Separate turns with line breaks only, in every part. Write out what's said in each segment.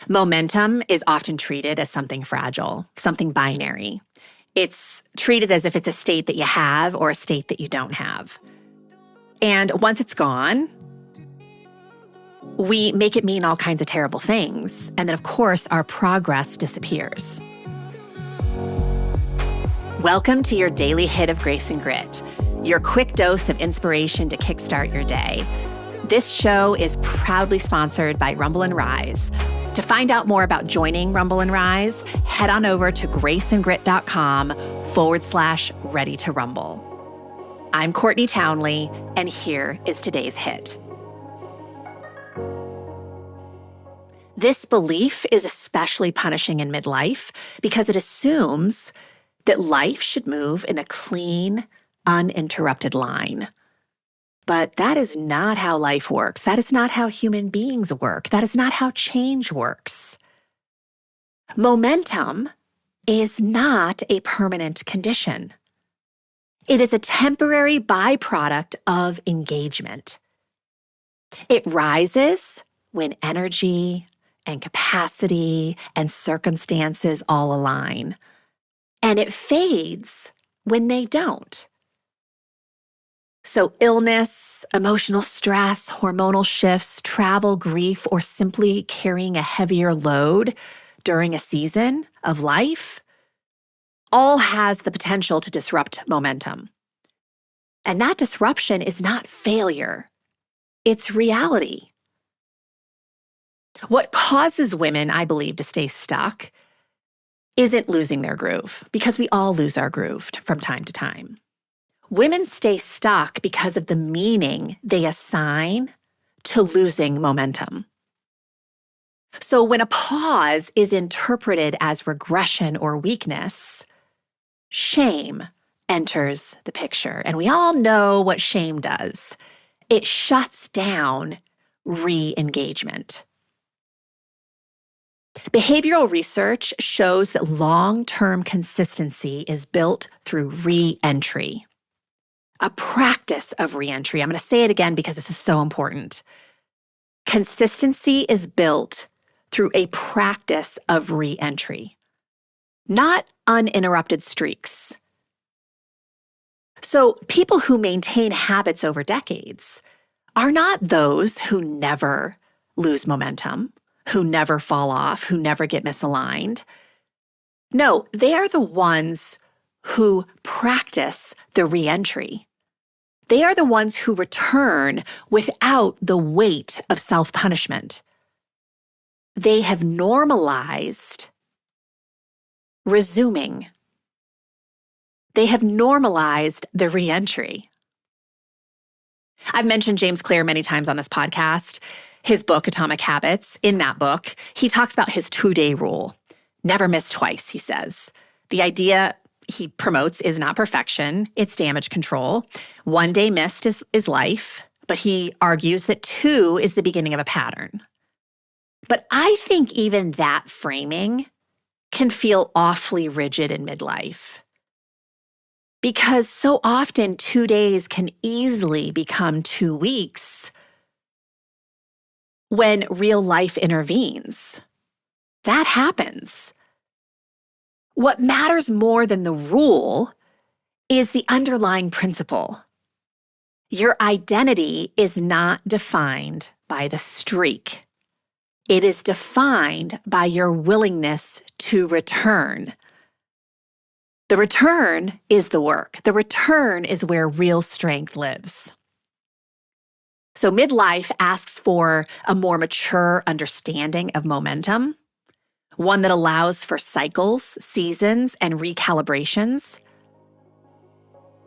Momentum is often treated as something fragile, something binary. It's treated as if it's a state that you have or a state that you don't have. And once it's gone, we make it mean all kinds of terrible things. And then, of course, our progress disappears. Welcome to your daily hit of grace and grit, your quick dose of inspiration to kickstart your day. This show is proudly sponsored by Rumble and Rise. To find out more about joining Rumble and Rise, head on over to graceandgrit.com/ready to rumble. I'm Courtney Townley, and here is today's hit. This belief is especially punishing in midlife because it assumes that life should move in a clean, uninterrupted line. But that is not how life works. That is not how human beings work. That is not how change works. Momentum is not a permanent condition. It is a temporary byproduct of engagement. It rises when energy and capacity and circumstances all align. And it fades when they don't. So illness, emotional stress, hormonal shifts, travel, grief, or simply carrying a heavier load during a season of life all has the potential to disrupt momentum. And that disruption is not failure. It's reality. What causes women, I believe, to stay stuck isn't losing their groove, because we all lose our groove from time to time. Women stay stuck because of the meaning they assign to losing momentum. So when a pause is interpreted as regression or weakness, shame enters the picture. And we all know what shame does. It shuts down re-engagement. Behavioral research shows that long-term consistency is built through re-entry. A practice of re-entry. I'm going to say it again because this is so important. Consistency is built through a practice of re-entry, not uninterrupted streaks. So people who maintain habits over decades are not those who never lose momentum, who never fall off, who never get misaligned. No, they are the ones who practice the re-entry. They are the ones who return without the weight of self-punishment. They have normalized resuming. They have normalized the re-entry. I've mentioned James Clear many times on this podcast. His book, Atomic Habits, in that book, he talks about his 2-day rule. Never miss twice, he says. The idea he promotes is not perfection, it's damage control. 1 day missed is life, but he argues that 2 is the beginning of a pattern. But I think even that framing can feel awfully rigid in midlife. Because so often 2 days can easily become 2 weeks when real life intervenes. That happens. What matters more than the rule is the underlying principle. Your identity is not defined by the streak. It is defined by your willingness to return. The return is the work. The return is where real strength lives. So midlife asks for a more mature understanding of momentum, one that allows for cycles, seasons, and recalibrations.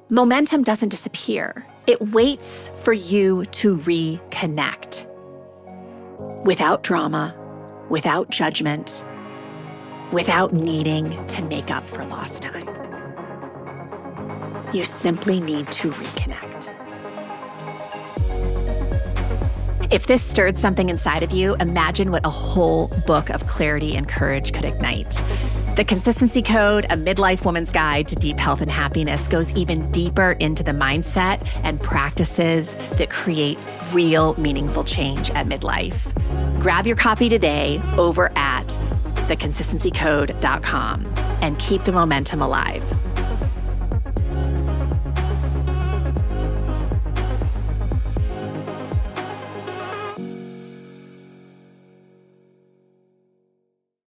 Momentum doesn't disappear. It waits for you to reconnect. Without drama, without judgment, without needing to make up for lost time. You simply need to reconnect. If this stirred something inside of you, imagine what a whole book of clarity and courage could ignite. The Consistency Code, a Midlife Woman's Guide to Deep Health and Happiness, goes even deeper into the mindset and practices that create real, meaningful change at midlife. Grab your copy today over at theconsistencycode.com and keep the momentum alive.